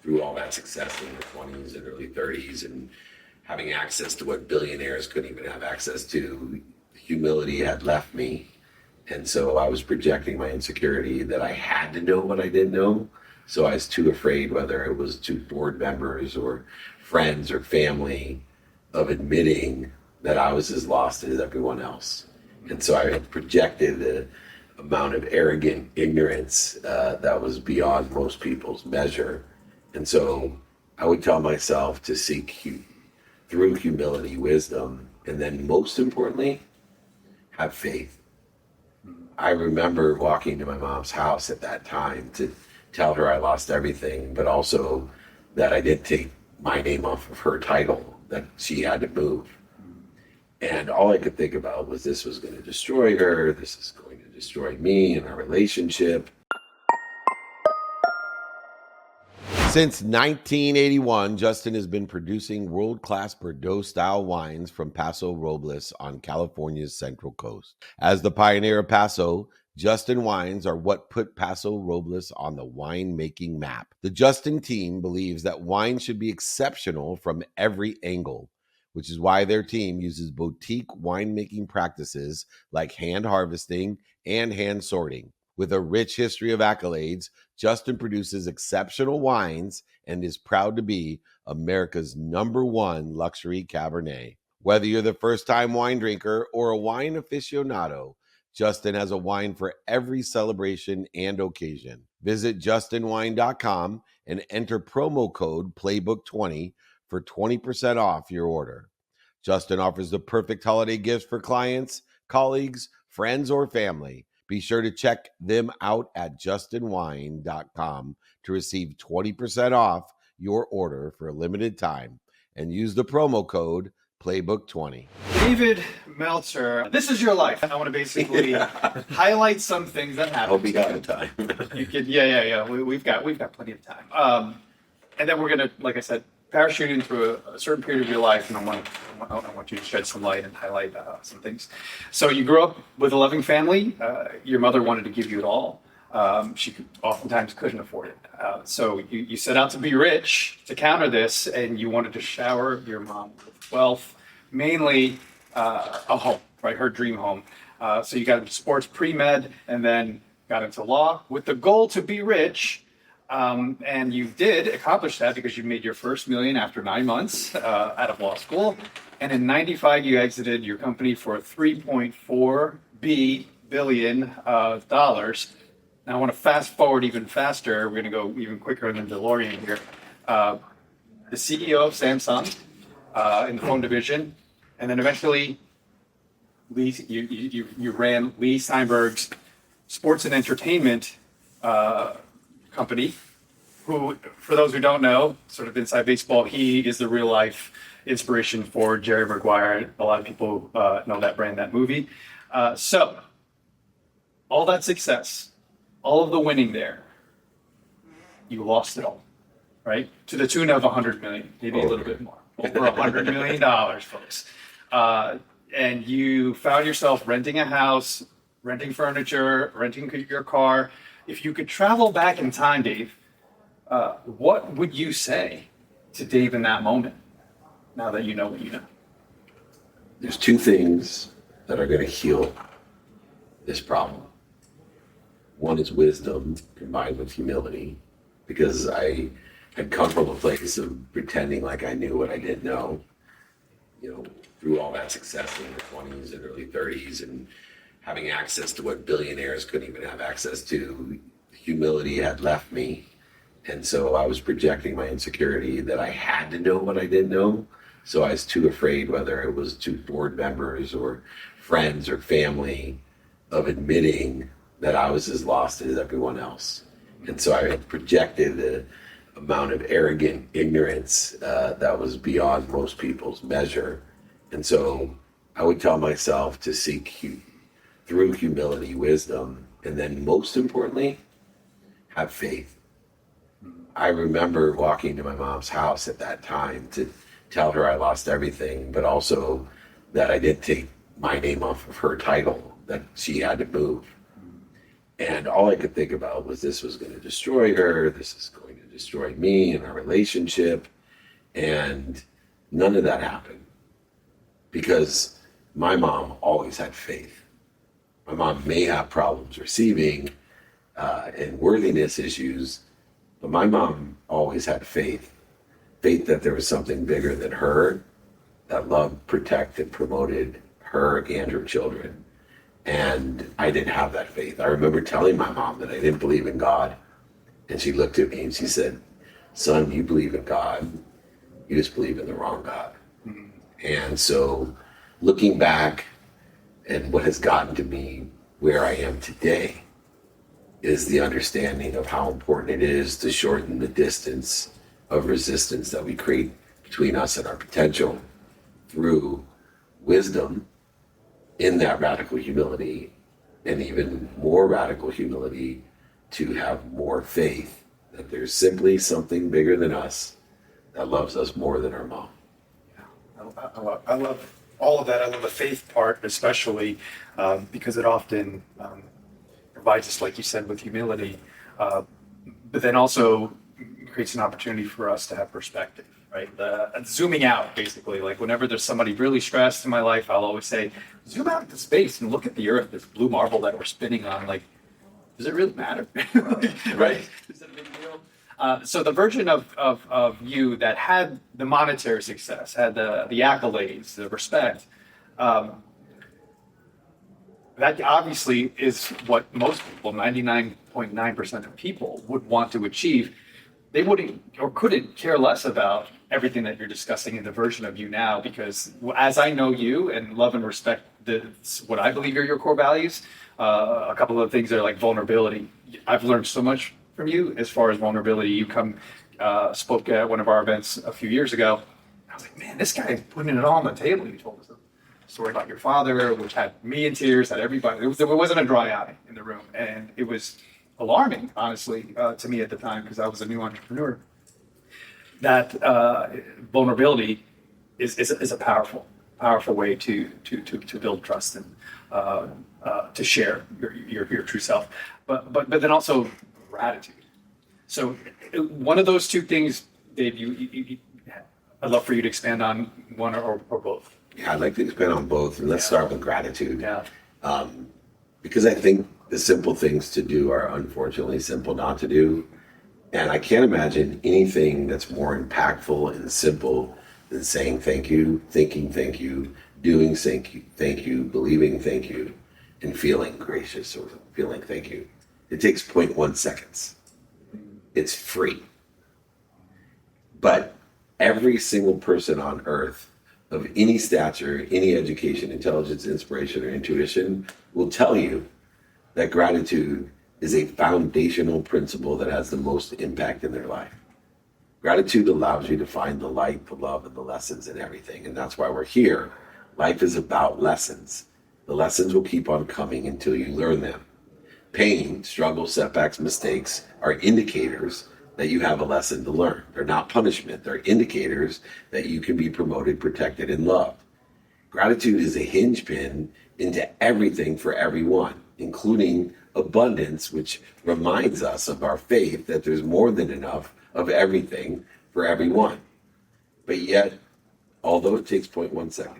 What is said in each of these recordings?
through all that success in the 20s and early 30s and having access to what billionaires couldn't even have access to, humility had left me. And so I was projecting my insecurity that I had to know what I didn't know. So I was too afraid, whether it was to board members or friends or family, of admitting that I was as lost as everyone else. And so I had projected the amount of arrogant ignorance that was beyond most people's measure. And so I would tell myself to seek through humility, wisdom, and then most importantly, have faith. I remember walking to my mom's house at that time to tell her I lost everything, but also that I did take my name off of her title, that she had to move. And all I could think about was this was going to destroy her. This is going to destroy me and our relationship. Since 1981, Justin has been producing world-class Bordeaux-style wines from Paso Robles on California's Central Coast. As the pioneer of Paso, Justin wines are what put Paso Robles on the wine-making map. The Justin team believes that wine should be exceptional from every angle, which is why their team uses boutique winemaking practices like hand harvesting and hand sorting. With a rich history of accolades, Justin produces exceptional wines and is proud to be America's #1 luxury Cabernet. Whether you're the first-time wine drinker or a wine aficionado, Justin has a wine for every celebration and occasion. Visit justinwine.com and enter promo code Playbook20 for 20% off your order. Justin offers the perfect holiday gifts for clients, colleagues, friends, or family. Be sure to check them out at justinwine.com to receive 20% off your order for a limited time and use the promo code Playbook20. David Meltzer, this is your life. I want to basically highlight some things that happened. Hope you got time. You could, yeah. We've got plenty of time. And then we're gonna, like I said, parachute into a certain period of your life, and I want you to shed some light and highlight some things. So you grew up with a loving family. Your mother wanted to give you it all. She oftentimes couldn't afford it. So you set out to be rich to counter this, and you wanted to shower your mom with wealth, mainly a home, right? Her dream home. So you got into sports pre-med and then got into law with the goal to be rich. And you did accomplish that because you made your first million after 9 months out of law school. And in 95, you exited your company for $3.4 billion. Now I want to fast forward even faster. We're going to go even quicker than DeLorean here. The CEO of Samsung in the phone division, and then eventually you ran Lee Steinberg's sports and entertainment company, who, for those who don't know, sort of inside baseball, he is the real life inspiration for Jerry Maguire. A lot of people know that brand, that movie. So all that success, all of the winning there, you lost it all, right? To the tune of 100 million, maybe a little bit more, over $100 million, folks. And you found yourself renting a house, renting furniture, renting your car. If you could travel back in time, Dave, what would you say to Dave in that moment, now that you know what you know? There's two things that are going to heal this problem. One is wisdom combined with humility, because I had come from a place of pretending like I knew what I didn't know, through all that success in the 20s and early 30s and having access to what billionaires couldn't even have access to. Humility had left me. And so I was projecting my insecurity that I had to know what I didn't know. So I was too afraid, whether it was to board members or friends or family, of admitting that I was as lost as everyone else. And so I had projected the amount of arrogant ignorance that was beyond most people's measure. And so I would tell myself to seek through humility, wisdom, and then most importantly, have faith. I remember walking to my mom's house at that time to tell her I lost everything, but also that I did take my name off of her title, that she had to move. And all I could think about was this was going to destroy her. This is going to destroy me and our relationship. And none of that happened because my mom always had faith. My mom may have problems receiving and worthiness issues, but my mom always had faith. Faith that there was something bigger than her that loved, protected, promoted her and her children. And I didn't have that faith. I remember telling my mom that I didn't believe in God. And she looked at me and she said, son, you believe in God. You just believe in the wrong God. Mm-hmm. And so looking back and what has gotten to me where I am today is the understanding of how important it is to shorten the distance of resistance that we create between us and our potential through wisdom in that radical humility, and even more radical humility to have more faith that there's simply something bigger than us that loves us more than our mom. Yeah, I love all of that. I love the faith part, especially because it often provides us, like you said, with humility, but then also creates an opportunity for us to have perspective, right? Zooming out, basically. Like whenever there's somebody really stressed in my life, I'll always say, zoom out into space and look at the Earth, this blue marble that we're spinning on. Like, does it really matter? Right? Is it a big deal? So the version of you that had the monetary success, had the accolades, the respect, that obviously is what most people, 99.9% of people, would want to achieve. They wouldn't or couldn't care less about everything that you're discussing in the version of you now, because as I know you and love and respect what I believe are your core values, a couple of things are like vulnerability. I've learned so much from you as far as vulnerability. You spoke at one of our events a few years ago. I was like, man, this guy is putting it all on the table. You told us a story about your father, which had me in tears, had everybody. There wasn't a dry eye in the room. And it was alarming, honestly, to me at the time, because I was a new entrepreneur. That vulnerability is a powerful way to build trust and to share your true self, but then also gratitude. So one of those two things, Dave, I'd love for you to expand on one or both. Yeah, I'd like to expand on both, and let's start with gratitude. Yeah. Because I think the simple things to do are unfortunately simple not to do. And I can't imagine anything that's more impactful and simple than saying thank you, thinking thank you, doing thank you, believing thank you, and feeling gracious or feeling thank you. It takes 0.1 seconds. It's free. But every single person on earth of any stature, any education, intelligence, inspiration, or intuition will tell you that gratitude is a foundational principle that has the most impact in their life. Gratitude allows you to find the light, the love, and the lessons in everything. And that's why we're here. Life is about lessons. The lessons will keep on coming until you learn them. Pain, struggle, setbacks, mistakes are indicators that you have a lesson to learn. They're not punishment. They're indicators that you can be promoted, protected, and loved. Gratitude is a hinge pin into everything for everyone, including abundance, which reminds us of our faith that there's more than enough of everything for everyone. But yet, although it takes 0.1 seconds,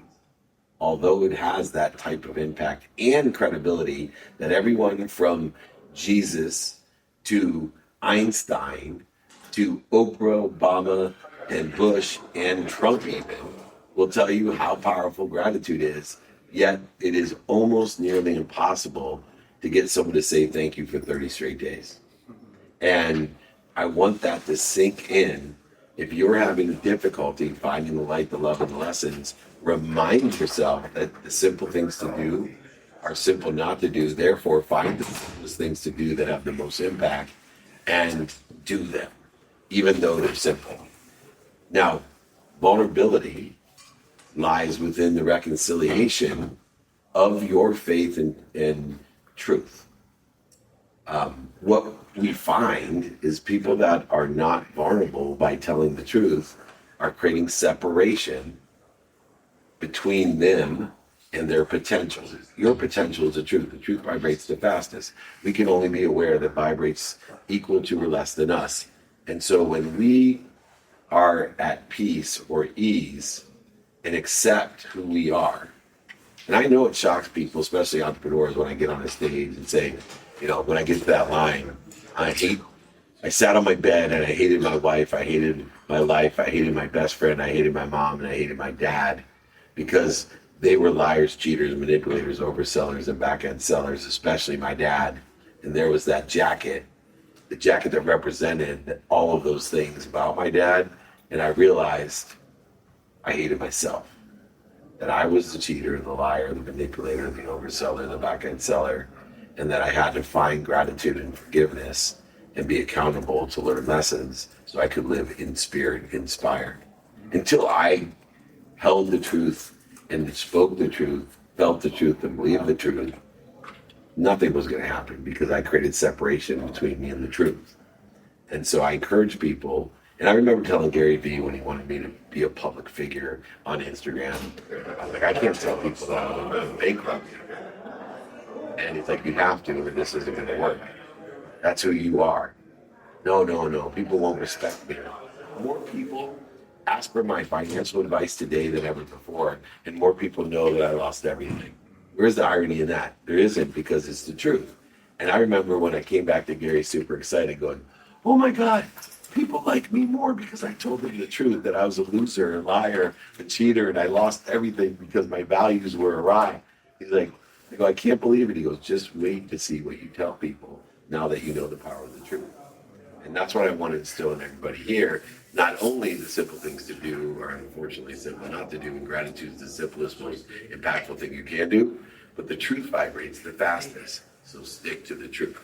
although it has that type of impact and credibility that everyone from Jesus to Einstein to Oprah, Obama, and Bush, and Trump even will tell you how powerful gratitude is, yet it is almost nearly impossible to get someone to say thank you for 30 straight days. And I want that to sink in. If you're having difficulty finding the light, the love, and the lessons, remind yourself that the simple things to do are simple not to do. Therefore, find the simplest things to do that have the most impact and do them, even though they're simple. Now, vulnerability lies within the reconciliation of your faith and truth. What we find is people that are not vulnerable by telling the truth are creating separation between them and their potential. Your potential is the truth. The truth vibrates the fastest. We can only be aware that vibrates equal to or less than us And so when we are at peace or ease and accept who we are, and I know it shocks people, especially entrepreneurs, when I get on a stage and say, when I get to that line, I sat on my bed and I hated my wife, I hated my life, I hated my best friend, I hated my mom, and I hated my dad because they were liars, cheaters, manipulators, oversellers, and back-end sellers, especially my dad. And there was that jacket, the jacket that represented all of those things about my dad. And I realized I hated myself. That I was the cheater, the liar, the manipulator, the overseller, the back-end seller, and that I had to find gratitude and forgiveness and be accountable to learn lessons so I could live in spirit, inspired. Until I held the truth and spoke the truth, felt the truth, and believed the truth, nothing was going to happen because I created separation between me and the truth. And so I encourage people, and I remember telling Gary Vee when he wanted me to be a public figure on Instagram, I was like, I can't tell people that I'm going to bankrupt. And he's like, you have to, or this isn't going to work. That's who you are. No. People won't respect me. More people ask for my financial advice today than ever before, and more people know that I lost everything. Where's the irony in that? There isn't, because it's the truth. And I remember when I came back to Gary super excited going, oh my God, people like me more because I told them the truth, that I was a loser, a liar, a cheater, and I lost everything because my values were awry. He's like, I can't believe it. He goes, just wait to see what you tell people now that you know the power of the truth. And that's what I want to instill in everybody here. Not only the simple things to do are unfortunately simple not to do, and gratitude is the simplest, most impactful thing you can do, but the truth vibrates the fastest. So stick to the truth.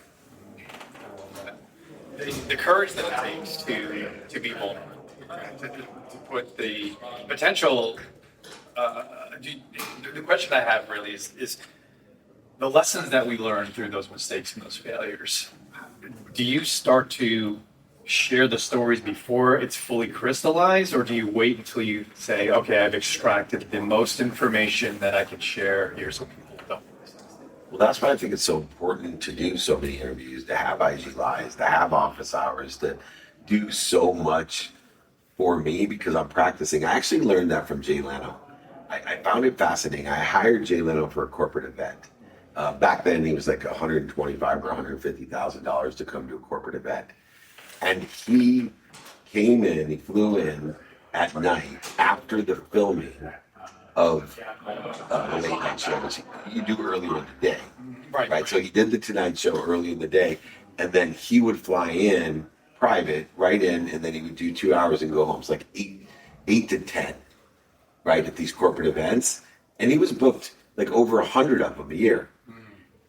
The courage that it takes to be vulnerable, to put the potential. The question I have really is the lessons that we learn through those mistakes and those failures. Do you start to share the stories before it's fully crystallized, or do you wait until you say, okay, I've extracted the most information that I can share here so people don't? Well, that's why I think it's so important to do so many interviews, to have IG Lives, to have office hours, to do so much for me because I'm practicing. I actually learned that from Jay Leno. I found it fascinating. I hired Jay Leno for a corporate event. Back then, he was like $125,000 or $150,000 to come to a corporate event. And he came in, he flew in at night after the filming of the late night show, which you do earlier in the day. Right. So he did the Tonight Show early in the day, and then he would fly in private, right in, and then he would do 2 hours and go home. It's like eight to 10, right, at these corporate events. And he was booked like over 100 of them a year.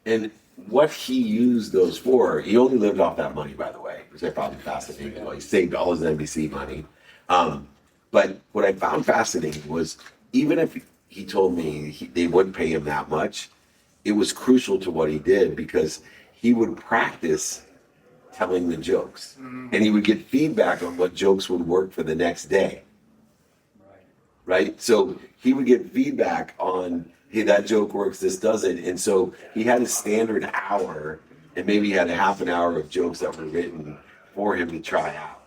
And what he used those for, he only lived off that money, by the way, which I found fascinating. He saved all his NBC money. But what I found fascinating was, even if he told me they wouldn't pay him that much, it was crucial to what he did because he would practice telling the jokes. And he would get feedback on what jokes would work for the next day. Right? So he would get feedback on, hey, that joke works, this doesn't. And so he had a standard hour, and maybe he had a half an hour of jokes that were written for him to try out.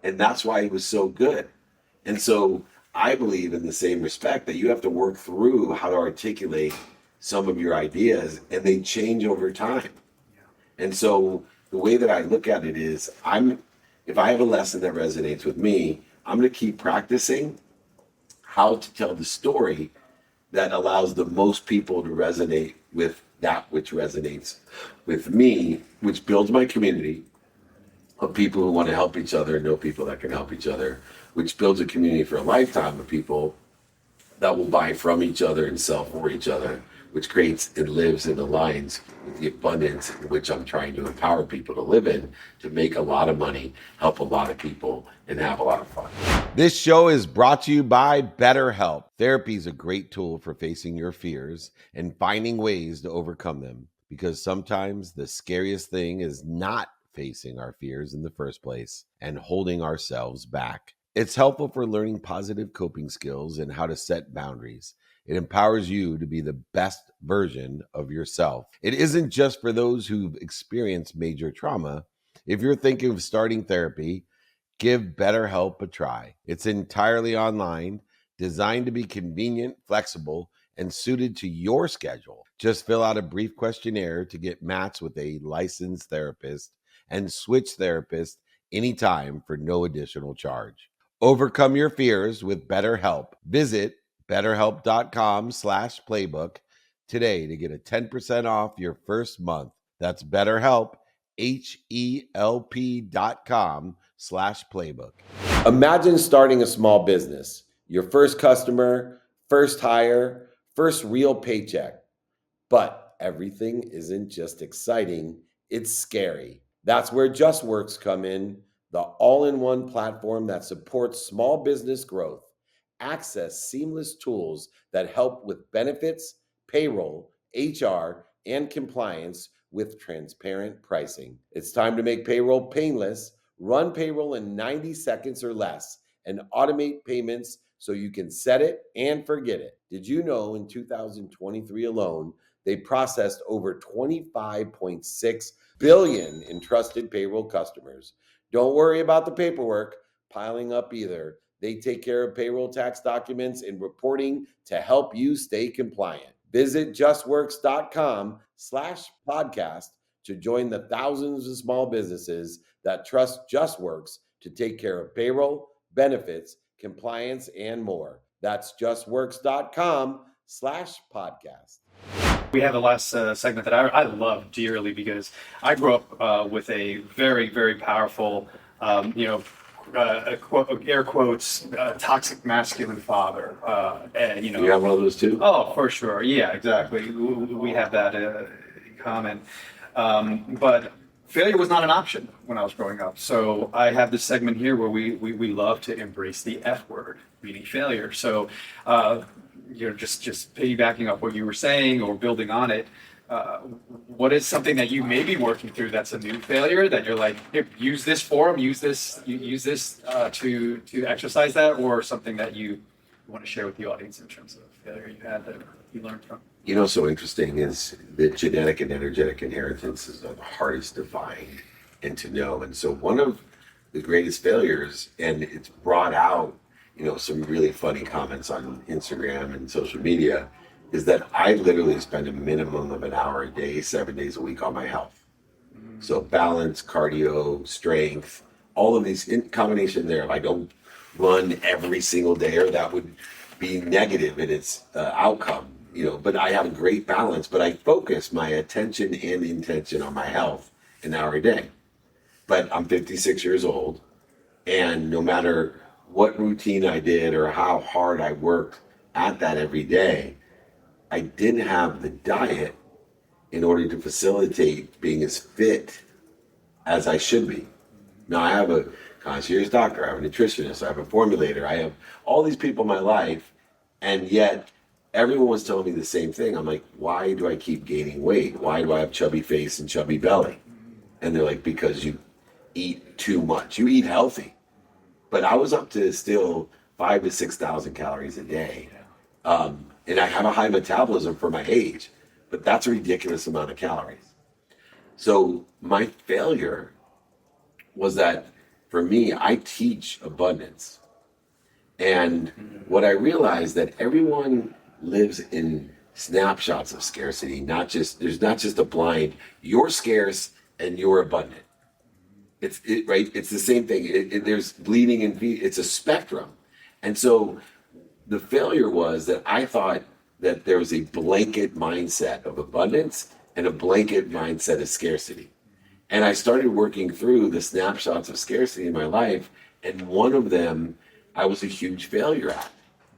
And that's why he was so good. And so I believe in the same respect that you have to work through how to articulate some of your ideas, and they change over time. And so the way that I look at it is, if I have a lesson that resonates with me, I'm going to keep practicing how to tell the story that allows the most people to resonate with that which resonates with me, which builds my community of people who want to help each other and know people that can help each other, which builds a community for a lifetime of people that will buy from each other and sell for each other, which creates and lives and aligns with the abundance in which I'm trying to empower people to live in, to make a lot of money, help a lot of people, and have a lot of fun. This show is brought to you by BetterHelp. Therapy is a great tool for facing your fears and finding ways to overcome them, because sometimes the scariest thing is not facing our fears in the first place and holding ourselves back. It's helpful for learning positive coping skills and how to set boundaries. It empowers you to be the best version of yourself. It isn't just for those who've experienced major trauma. If you're thinking of starting therapy, give BetterHelp a try. It's entirely online, designed to be convenient, flexible, and suited to your schedule. Just fill out a brief questionnaire to get matched with a licensed therapist and switch therapists anytime for no additional charge. Overcome your fears with BetterHelp. Visit betterhelp.com/playbook today to get a 10% off your first month. That's BetterHelp, HELP.com/playbook. Imagine starting a small business, your first customer, first hire, first real paycheck. But everything isn't just exciting, it's scary. That's where JustWorks come in, the all-in-one platform that supports small business growth. Access seamless tools that help with benefits, payroll, HR, and compliance with transparent pricing. It's time to make payroll painless. Run payroll in 90 seconds or less and automate payments so you can set it and forget it. Did you know in 2023 alone, they processed over 25.6 billion in trusted payroll customers? Don't worry about the paperwork piling up either. They take care of payroll tax documents and reporting to help you stay compliant. Visit justworks.com/podcast to join the thousands of small businesses that trust JustWorks to take care of payroll, benefits, compliance, and more. That's justworks.com/podcast. We have the last segment that I love dearly because I grew up with a very, very powerful, air quotes, toxic masculine father. And You have one of those too? Oh, for sure. Yeah, exactly. We have that in common. But failure was not an option when I was growing up. So I have this segment here where we love to embrace the F word, meaning failure. So, just piggybacking up what you were saying or building on it, what is something that you may be working through that's a new failure that you're like, here, use this forum, use this to exercise that, or something that you want to share with the audience in terms of failure you had that you learned from? So interesting is that genetic and energetic inheritances are the hardest to find and to know. And so one of the greatest failures, and it's brought out, some really funny comments on Instagram and social media, is that I literally spend a minimum of an hour a day, 7 days a week on my health. So balance, cardio, strength, all of these in combination there. If I don't run every single day, or that would be negative in its outcome, but I have a great balance, but I focus my attention and intention on my health an hour a day. But I'm 56 years old, and no matter what routine I did or how hard I worked at that every day, I didn't have the diet in order to facilitate being as fit as I should be. Now I have a concierge doctor, I have a nutritionist, I have a formulator, I have all these people in my life, and yet everyone was telling me the same thing. I'm like, why do I keep gaining weight? Why do I have chubby face and chubby belly? And they're like, because you eat too much. You eat healthy. But I was up to still 5,000 to 6,000 calories a day. And I have a high metabolism for my age, but that's a ridiculous amount of calories. So my failure was that for me, I teach abundance. And what I realized that everyone lives in snapshots of scarcity, there's not just a blind, you're scarce and you're abundant. Right? It's the same thing. There's bleeding and it's a spectrum. And so the failure was that I thought that there was a blanket mindset of abundance and a blanket mindset of scarcity. And I started working through the snapshots of scarcity in my life. And one of them I was a huge failure at,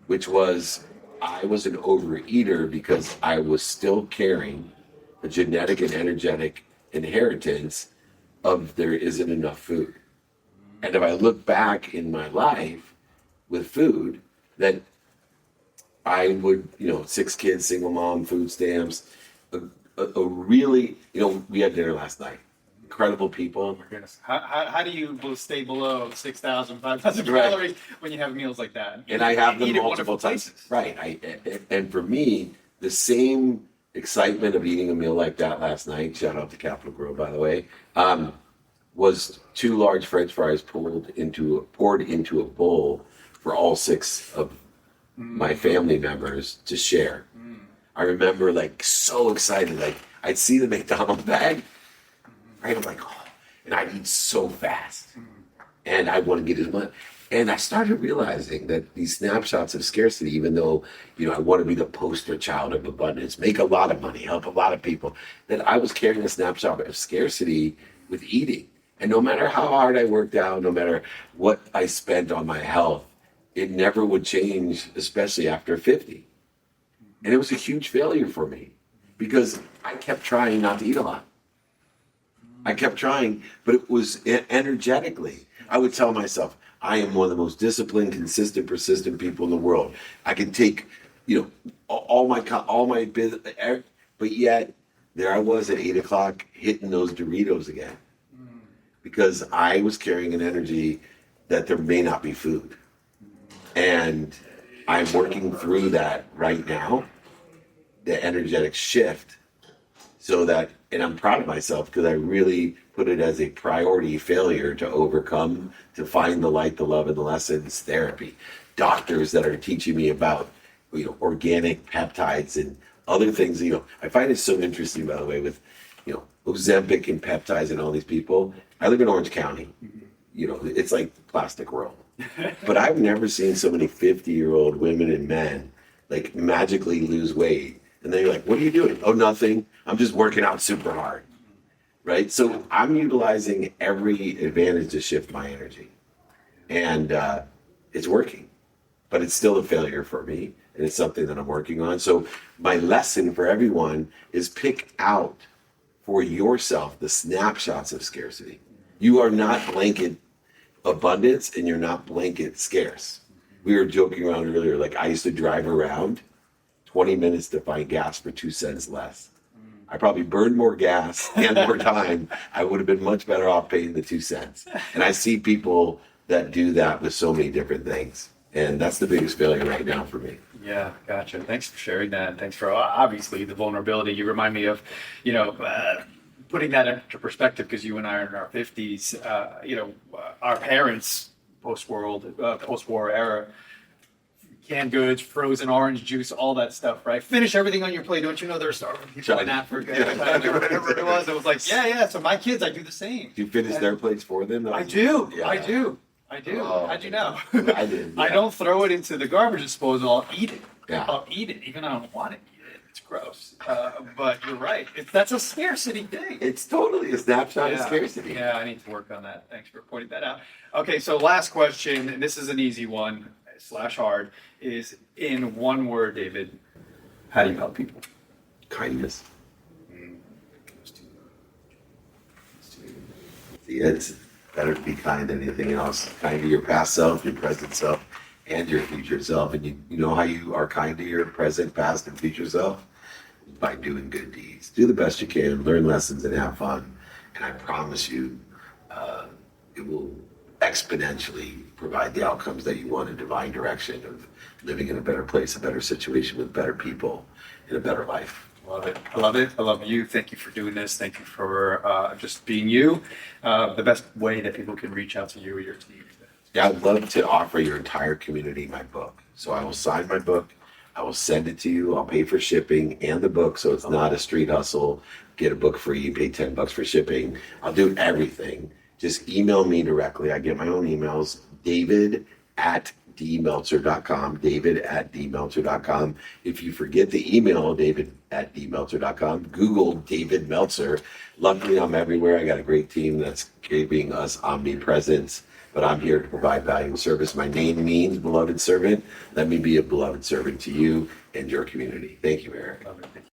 which was I was an overeater because I was still carrying a genetic and energetic inheritance of there isn't enough food. And if I look back in my life with food, that I would, 6 kids, single mom, food stamps, a really, we had dinner last night. Incredible people. Oh my goodness. How do you stay below 6,000, 5,000 calories when you have meals like that? And I have them multiple times. Right. And for me, the same excitement of eating a meal like that last night, shout out to Capitol Grill, by the way, was 2 large French fries poured into a bowl for all 6 of my family members to share. I remember like so excited, like I'd see the McDonald's bag, right? I'm like, oh, and I'd eat so fast, and I want to get as much. And I started realizing that these snapshots of scarcity, even though, I want to be the poster child of abundance, make a lot of money, help a lot of people, that I was carrying a snapshot of scarcity with eating. And no matter how hard I worked out, no matter what I spent on my health, it never would change, especially after 50. And it was a huge failure for me because I kept trying not to eat a lot. I kept trying, but it was energetically. I would tell myself, I am one of the most disciplined, consistent, persistent people in the world. I can take, all my business, but yet there I was at 8 o'clock hitting those Doritos again because I was carrying an energy that there may not be food. And I'm working through that right now, the energetic shift, so that, and I'm proud of myself because I really put it as a priority failure to overcome, to find the light, the love, and the lessons, therapy. Doctors that are teaching me about, organic peptides and other things. I find it so interesting, by the way, with, Ozempic and peptides and all these people. I live in Orange County. It's like the plastic world. But I've never seen so many 50-year-old women and men like magically lose weight. And they're like, what are you doing? Oh, nothing. I'm just working out super hard. Right? So I'm utilizing every advantage to shift my energy. And it's working. But it's still a failure for me. And it's something that I'm working on. So my lesson for everyone is pick out for yourself the snapshots of scarcity. You are not blanket abundance and you're not blanket scarce. We were joking around earlier, like I used to drive around 20 minutes to find gas for 2 cents less. I probably burned more gas and more time. I would have been much better off paying the 2 cents. And I see people that do that with so many different things. And that's the biggest failure right now for me. Yeah, gotcha. Thanks for sharing that. And thanks for obviously the vulnerability. You remind me of, putting that into perspective, because you and I are in our 50s. Our parents, post-war era, canned goods, frozen orange juice, all that stuff, right? Finish everything on your plate. Don't you know there are starving people in Africa? Yeah. Whatever it was. It was like, yeah. So my kids, I do the same. Do you finish their plates for them? I do. Yeah. I do. Oh, How'd you know? I did. Yeah. I don't throw it into the garbage disposal. I'll eat it. Yeah. I'll eat it, even though I don't want to eat it. It's gross. But you're right. That's a scarcity thing. It's totally a snapshot of scarcity. Yeah, I need to work on that. Thanks for pointing that out. Okay, so last question, and this is an easy one / hard, is in one word, David, how do you help people? Kindness. It's better to be kind than anything else. Kind to your past self, your present self, and your future self. And you know how you are kind to your present, past, and future self? By doing good deeds. Do the best you can, learn lessons, and have fun. And I promise you, it will exponentially provide the outcomes that you want, a divine direction of living in a better place, a better situation with better people, in a better life. Love it. I love it. I love you. Thank you for doing this. Thank you for just being you. The best way that people can reach out to you or your team. Yeah, I'd love to offer your entire community my book. So I will sign my book. I will send it to you. I'll pay for shipping and the book, so it's not a street hustle. Get a book free, pay $10 for shipping. I'll do everything. Just email me directly. I get my own emails. David@dmeltzer.com. David@dmeltzer.com. If you forget the email, David@dmeltzer.com. Google David Meltzer. Luckily, I'm everywhere. I got a great team that's giving us omnipresence. But I'm here to provide value and service. My name means beloved servant. Let me be a beloved servant to you and your community. Thank you, Erik. Love it. Thank you.